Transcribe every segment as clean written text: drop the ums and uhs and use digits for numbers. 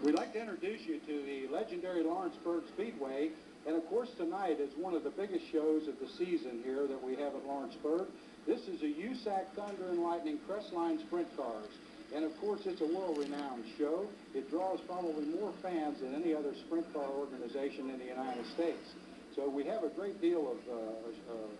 We'd like to introduce you to the legendary Lawrenceburg Speedway, and of course tonight is one of the biggest shows of the season here that we have at Lawrenceburg. This is a USAC Thunder and Lightning Crestline Sprint Cars, and of course it's a world-renowned show. It draws probably more fans than any other sprint car organization in the United States. So we have a great deal of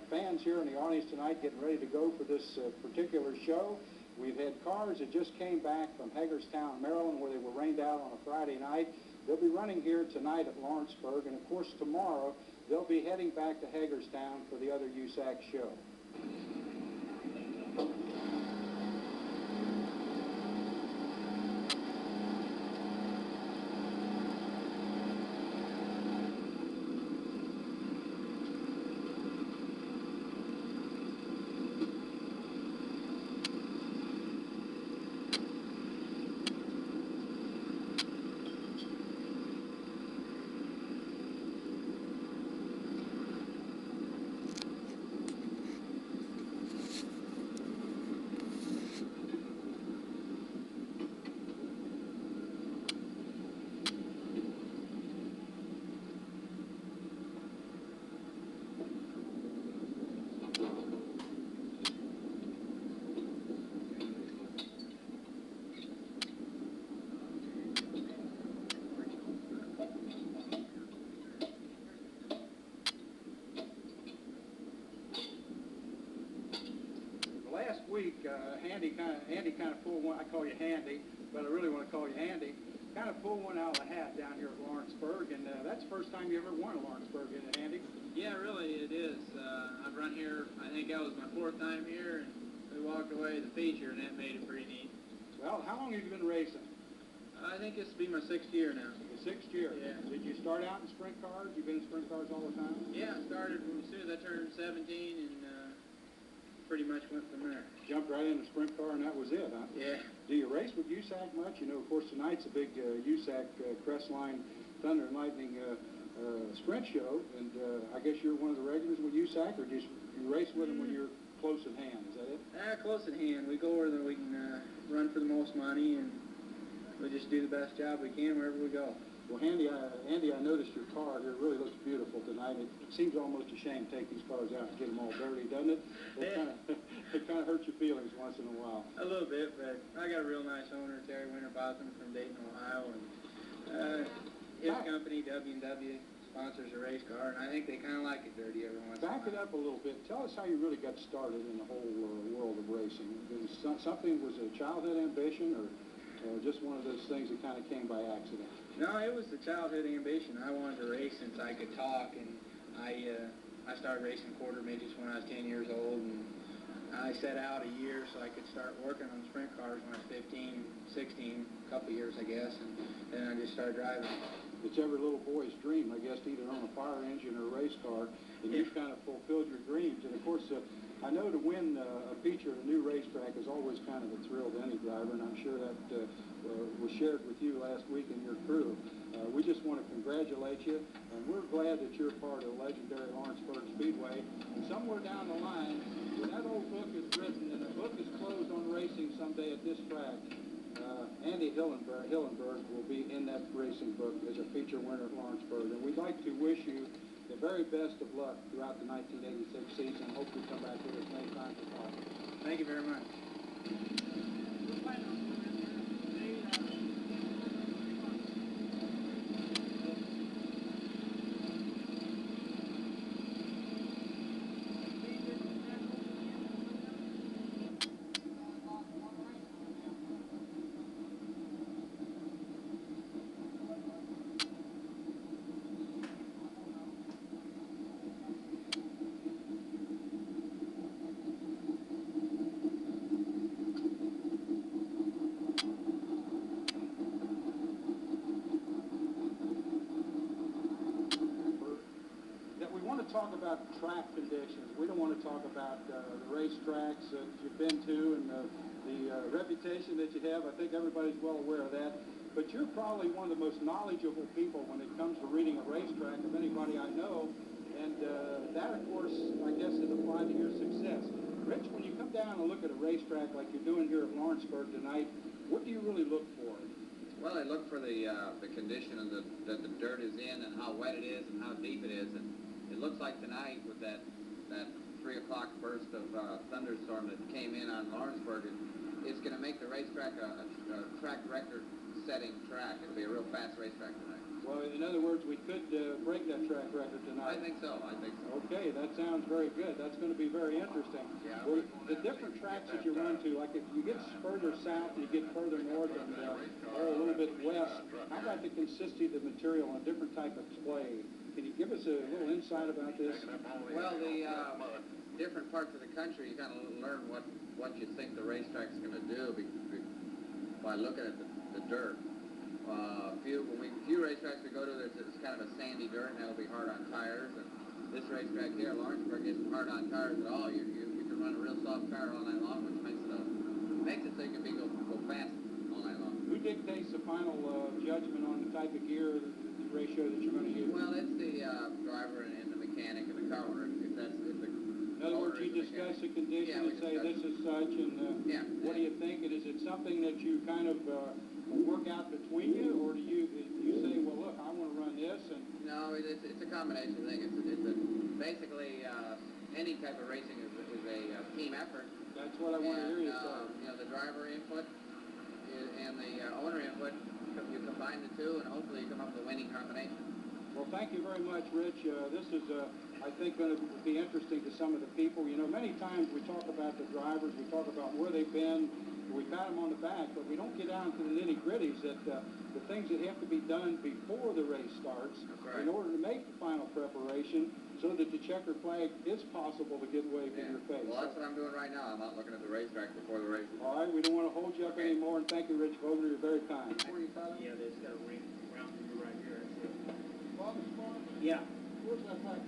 fans here in the audience tonight getting ready to go for this particular show. We've had cars that just came back from Hagerstown, Maryland, where they were rained out on a Friday night. They'll be running here tonight at Lawrenceburg, and of course tomorrow they'll be heading back to Hagerstown for the other USAC show. Last week, Andy kind of pulled one. I call you Handy, but I really want to call you Andy. Kind of pulled one out of the hat down here at Lawrenceburg, and that's the first time you ever won at Lawrenceburg, isn't it, Andy? Yeah, really, it is. I've run here. I think that was my 4th time here, and we walked away the feature, and that made it pretty neat. Well, how long have you been racing? I think this will be my 6th year now. Your 6th year? Yeah. Did you start out in sprint cars? You've been in sprint cars all the time? Yeah, I started as soon as I turned 17, and pretty much went from there. Jumped right in a sprint car, and that was it, huh? Yeah. Do you race with USAC much? You know, of course, tonight's a big USAC Crestline Thunder and Lightning sprint show, and I guess you're one of the regulars with USAC, or do you race with them when you're close at hand? Is that it? Close at hand. We go where we can run for the most money, and we just do the best job we can wherever we go. Well, Andy, I noticed your car here really looks beautiful tonight. It seems almost a shame to take these cars out and get them all dirty, doesn't it? It kind of hurts your feelings once in a while. A little bit, but I got a real nice owner, Terry Winterbottom from Dayton, Ohio, and his company, W&W, sponsors a race car, and I think they kind of like it dirty every once in a while. Back it up a little bit. Tell us how you really got started in the whole world of racing. Was a childhood ambition, or just one of those things that kind of came by accident? No, it was the childhood ambition. I wanted to race since I could talk, and I started racing quarter midgets when I was 10 years old, and I set out a year so I could start working on sprint cars when I was 15, 16, a couple years, I guess, and then I just started driving. It's every little boy's dream, I guess, to either own a fire engine or a race car, and you've kind of fulfilled your dreams. And of course, I know to win a feature at a new racetrack is always kind of a thrill to any driver, and I'm sure that was shared with you last week and your crew. We just want to congratulate you, and we're glad that you're part of the legendary Lawrenceburg Speedway. And somewhere down the line, when that old book is written and the book is closed on racing someday at this track, Andy Hillenberg will be in that racing book as a feature winner at Lawrenceburg. And we'd like to wish you the very best of luck throughout the 1986 season. Hope you come back with us many times as possible. Thank you very much. Talk about track conditions. We don't want to talk about the racetracks that you've been to and the reputation that you have. I think everybody's well aware of that. But you're probably one of the most knowledgeable people when it comes to reading a racetrack of anybody I know. And that, of course, I guess is applied to your success. Rich, when you come down and look at a racetrack like you're doing here at Lawrenceburg tonight, what do you really look for? Well, I look for the condition of that the dirt is in and how wet it is and how deep it is, and it looks like tonight with that 3 o'clock burst of thunderstorm that came in on Lawrenceburg, it's going to make the racetrack a track record-setting track. It'll be a real fast racetrack tonight. Well, in other words, we could break that track record tonight. I think so. Okay, that sounds very good. That's going to be very interesting. Yeah. Well, the different tracks that you run to, like if you get further south and you get further north and a little bit west, how about the consistency of the material and different type of clay? Can you give us a little insight about this? Well, the different parts of the country, you kind of learn what you think the racetrack's going to do by looking at the dirt. Few racetracks we go to, it's kind of a sandy dirt, and that'll be hard on tires. And this racetrack here, Lawrenceburg, isn't hard on tires at all. You can run a real soft car all night long, which makes it so you can go fast all night long. Who dictates the final judgment on the type of gear, the ratio that you're going to use? Well, it's the driver and the mechanic and the car owner. In other words, you discuss the condition and say this is such, and what do you think? And is it something that you kind of work out between you, or do you say, well, look, I want to run this? And no, it's a combination thing. Basically any type of racing is a team effort. That's what I want to hear you say. The driver input and the owner input, you combine the two, and hopefully you come up with a winning combination. Well, thank you very much, Rich. This is, I think, going to be interesting to some of the people. You know, many times we talk about the drivers, we talk about where they've been, we pat them on the back, but we don't get down to the nitty-gritties, that the things that have to be done before the race starts in order to make the final preparation so that the checkered flag is possible to get waved in your face. Well, that's what I'm doing right now. I'm out looking at the racetrack before the race. All right, we don't want to hold you up anymore, and thank you, Rich Vogler. You're very kind. Yeah, there's got a ring around you right here. Well, Yeah. where's that flag?